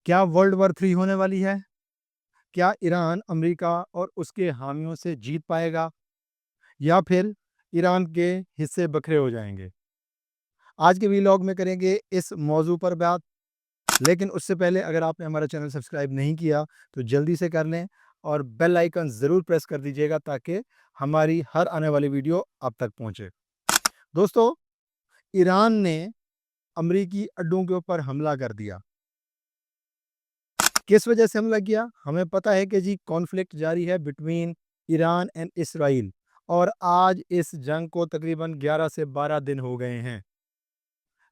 क्या world war 3 होने वाली है? क्या ईरान अमेरिका और उसके हामियों से जीत पाएगा या फिर ईरान के हिस्से बखरे हो जाएंगे? आज के व्लॉग में करेंगे इस मौजू पर बात। लेकिन उससे पहले अगर आपने हमारा चैनल सब्सक्राइब नहीं किया तो जल्दी से कर लें और बेल आइकन ज़रूर प्रेस कर दीजिएगा ताकि हमारी हर आने वाली वीडियो आप तक पहुंचे। दोस्तों, ईरान ने अमेरिकी अड्डों के ऊपर हमला कर दिया। किस वजह से हमला किया? हमें पता है कि जी कॉन्फ्लिक्ट जारी है बिटवीन ईरान एंड इसराइल और आज इस जंग को तकरीबन 11 से 12 दिन हो गए हैं।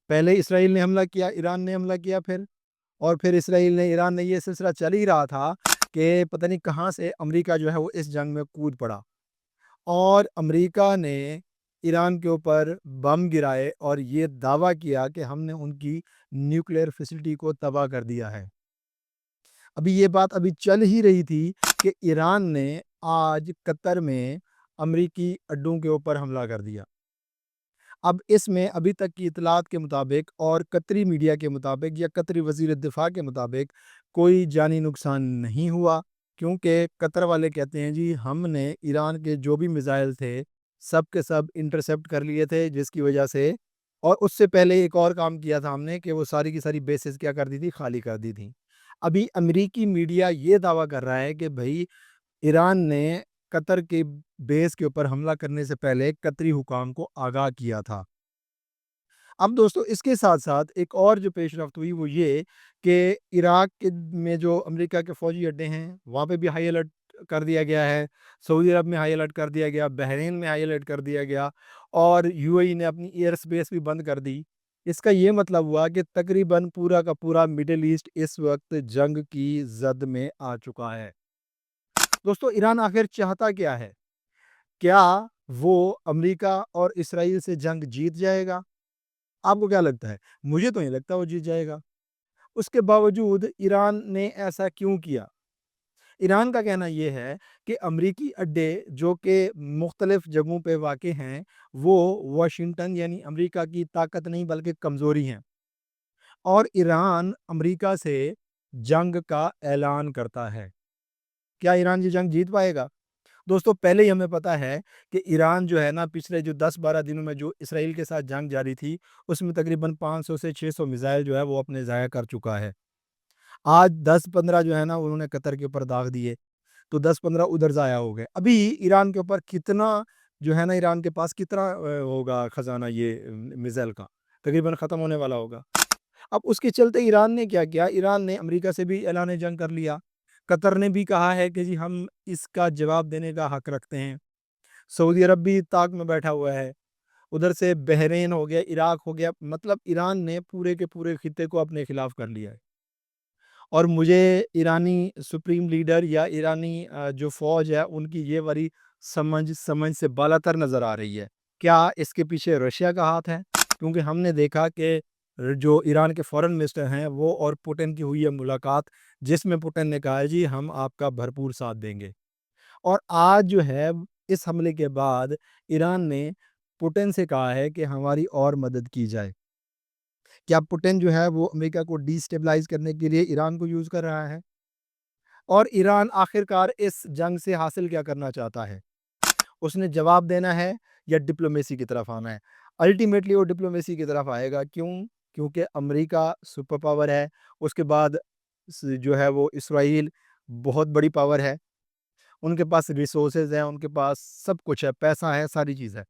पहले इसराइल ने हमला किया, ईरान ने हमला किया फिर इसराइल ने, ईरान ने, ये सिलसिला चल ही रहा था कि पता नहीं कहाँ से अमेरिका जो है वो इस जंग में कूद पड़ा और अमेरिका ने ईरान के ऊपर बम गिराए और ये दावा किया कि हमने उनकी न्यूक्लियर फैसिलिटी को तबाह कर दिया है। अभी ये बात अभी चल ही रही थी कि ईरान ने आज कतर में अमेरिकी अड्डों के ऊपर हमला कर दिया। अब इसमें अभी तक की इतलात के मुताबिक और कतरी मीडिया के मुताबिक या कतरी वज़ीर दिफ़ा के मुताबिक कोई जानी नुकसान नहीं हुआ, क्योंकि कतर वाले कहते हैं जी हमने ईरान के जो भी मिसाइल थे सब के सब इंटरसेप्ट कर लिए थे, जिसकी वजह से और उससे पहले एक और काम किया था हमने कि वो सारी की सारी बेसिस क्या कर दी थी, खाली कर दी थी। अभी अमेरिकी मीडिया ये दावा कर रहा है कि भाई ईरान ने कतर के बेस के ऊपर हमला करने से पहले कतरी हुकाम को आगाह किया था। अब दोस्तों, इसके साथ-साथ एक और जो पेशरफ्त हुई वो ये कि इराक के में जो अमेरिका के फ़ौजी अड्डे हैं, वहाँ पे भी हाई अलर्ट कर दिया गया है। सऊदी अरब में हाई अलर्ट कर दिया गया, बहरीन में हाई अलर्ट कर दिया गया और यूएई ने अपनी एयर स्पेस भी बंद कर दी। इसका ये मतलब हुआ कि तकरीबन पूरा का पूरा मिडल ईस्ट इस वक़्त जंग की ज़द में आ चुका है। दोस्तों, ईरान आखिर चाहता क्या है? क्या वो अमेरिका और इसराइल से जंग जीत जाएगा? आपको क्या लगता है? मुझे तो नहीं लगता वो जीत जाएगा। उसके बावजूद ईरान ने ऐसा क्यों किया? ईरान का कहना ये है कि अमरीकी अड्डे जो कि मुख्तलिफ जगहों पे वाक़ हैं, वो वाशिंगटन यानी अमेरिका की ताकत नहीं बल्कि कमज़ोरी हैं और ईरान अमेरिका से जंग का ऐलान करता है। क्या ईरान ये जंग जीत पाएगा? दोस्तों, पहले ही हमें पता है कि ईरान जो है ना पिछले जो 10-12 दिनों में जो इसराइल के साथ जंग जारी थी, उसमें तकरीबन 500 से 600 मिसाइल जो है वो अपने ज़ाया कर चुका है। आज 10-15 जो है ना उन्होंने कतर के ऊपर दाग दिए, तो 10-15 उधर ज़ाया हो गए। अभी ईरान के ऊपर कितना जो है ना ईरान के पास कितना होगा खज़ाना ये मिसाइल का, तकरीबन ख़त्म होने वाला होगा। अब उसके चलते ईरान ने क्या किया, ईरान ने अमेरिका से भी ऐलान जंग कर लिया। कतर ने भी कहा है कि जी हम इसका जवाब देने का हक रखते हैं। सऊदी अरब भी ताक में बैठा हुआ है। उधर से बहरीन हो गया, इराक हो गया, मतलब ईरान ने पूरे के पूरे खित्ते को अपने खिलाफ कर लिया है। और मुझे ईरानी सुप्रीम लीडर या ईरानी जो फ़ौज है उनकी ये वाली समझ समझ से बालातर नज़र आ रही है। क्या इसके पीछे रशिया का हाथ है? क्योंकि हमने देखा कि जो ईरान के फ़ॉरेन मिनिस्टर हैं वो और पुतिन की हुई है मुलाकात, जिसमें पुतिन ने कहा है जी हम आपका भरपूर साथ देंगे। और आज जो है इस हमले के बाद ईरान ने पुतिन से कहा है कि हमारी और मदद की जाए। क्या पुतिन जो है वो अमेरिका को डिस्टेबलाइज़ करने के लिए ईरान को यूज़ कर रहा है? और ईरान आखिरकार इस जंग से हासिल क्या करना चाहता है? उसने जवाब देना है या डिप्लोमेसी की तरफ आना है? अल्टीमेटली वो डिप्लोमेसी की तरफ आएगा। क्यों? क्योंकि अमेरिका सुपर पावर है, उसके बाद जो है वो इसराइल बहुत बड़ी पावर है। उनके पास रिसोर्सेज़ हैं, उनके पास सब कुछ है, पैसा है, सारी चीज़ है।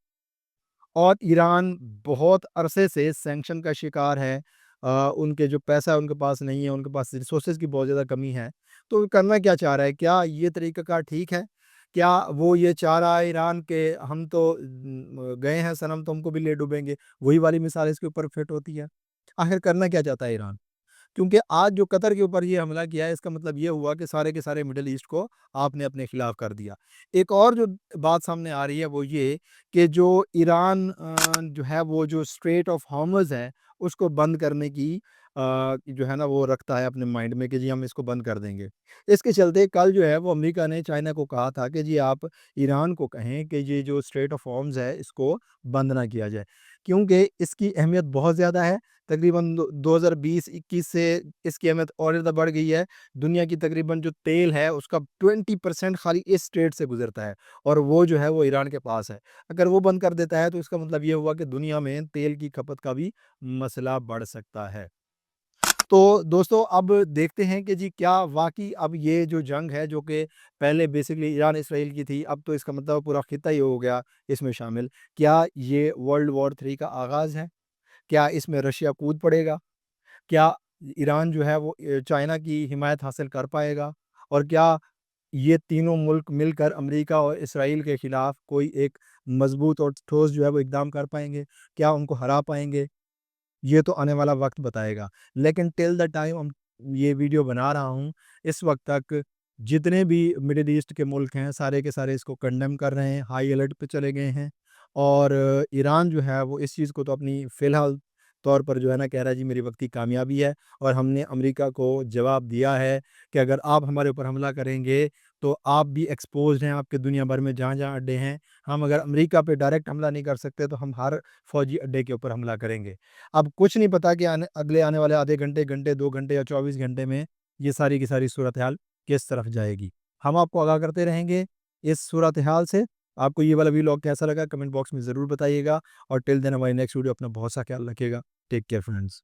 और ईरान बहुत अरसे से सैंक्शन का शिकार है। उनके जो पैसा है उनके पास नहीं है, उनके पास रिसोर्सेज़ की बहुत ज़्यादा कमी है। तो वो करना क्या चाह रहा है? क्या ये तरीक़ाकार ठीक है? क्या वो ये चाह रहा है ईरान के हम तो गए हैं सनम तो हमको भी ले डूबेंगे, वही वाली मिसाल इसके ऊपर फिट होती है? आखिर करना क्या चाहता है ईरान? क्योंकि आज जो कतर के ऊपर ये हमला किया है इसका मतलब ये हुआ कि सारे के सारे मिडल ईस्ट को आपने अपने खिलाफ कर दिया। एक और जो बात सामने आ रही है वो ये कि जो ईरान जो है वो जो स्ट्रेट ऑफ हॉर्मुज़ है उसको बंद करने की जो है ना वो रखता है अपने माइंड में कि जी हम इसको बंद कर देंगे। इसके चलते कल जो है वो अमेरिका ने चाइना को कहा था कि जी आप ईरान को कहें कि ये जो स्ट्रेट ऑफ हॉर्मुज़ है इसको बंद ना किया जाए। کیونکہ اس کی اہمیت بہت زیادہ ہے۔ تقریباً 2020-21 سے اس کی اہمیت اور زیادہ بڑھ گئی ہے۔ دنیا کی تقریباً جو تیل ہے اس کا 20% خالی اس اسٹریٹ سے گزرتا ہے، اور وہ جو ہے وہ ایران کے پاس ہے۔ اگر وہ بند کر دیتا ہے تو اس کا مطلب یہ ہوا کہ دنیا میں تیل کی کھپت کا بھی مسئلہ بڑھ سکتا ہے۔ تو دوستو اب دیکھتے ہیں کہ جی کیا واقعی اب یہ جو جنگ ہے جو کہ پہلے بیسکلی ایران اسرائیل کی تھی، اب تو اس کا مطلب پورا خطہ ہی ہو گیا اس میں شامل، کیا یہ ورلڈ وار 3 کا آغاز ہے؟ کیا اس میں رشیا کود پڑے گا؟ کیا ایران جو ہے وہ چائنا کی حمایت حاصل کر پائے گا؟ اور کیا یہ تینوں ملک مل کر امریکہ اور اسرائیل کے خلاف کوئی ایک مضبوط اور ٹھوس جو ہے وہ اقدام کر پائیں گے؟ کیا ان کو ہرا پائیں گے؟ یہ تو آنے والا وقت بتائے گا، لیکن ٹل دا ٹائم ہم یہ ویڈیو بنا رہا ہوں، اس وقت تک جتنے بھی مڈل ایسٹ کے ملک ہیں سارے کے سارے اس کو کنڈیم کر رہے ہیں، ہائی الرٹ پہ چلے گئے ہیں، اور ایران جو ہے وہ اس چیز کو تو اپنی فی الحال طور پر جو ہے نا کہہ رہا ہے جی میری وقتی کامیابی ہے، اور ہم نے امریکہ کو جواب دیا ہے کہ اگر آپ ہمارے اوپر حملہ کریں گے تو آپ بھی ایکسپوزڈ ہیں، آپ کے دنیا بھر میں جہاں جہاں اڈے ہیں، ہم اگر امریکہ پہ ڈائریکٹ حملہ نہیں کر سکتے تو ہم ہر فوجی اڈے کے اوپر حملہ کریں گے۔ اب کچھ نہیں پتا کہ اگلے آنے والے آدھے گھنٹے 2 گھنٹے یا 24 گھنٹے میں یہ ساری کی ساری صورتحال کس طرف جائے گی۔ ہم آپ کو آگاہ کرتے رہیں گے اس صورتحال سے۔ آپ کو یہ والا ویلاگ کیسا لگا کمنٹ باکس میں ضرور بتائیے گا، اور ٹل دین ہماری نیکسٹ ویڈیو، اپنا بہت سا خیال رکھیے گا۔ Take care friends.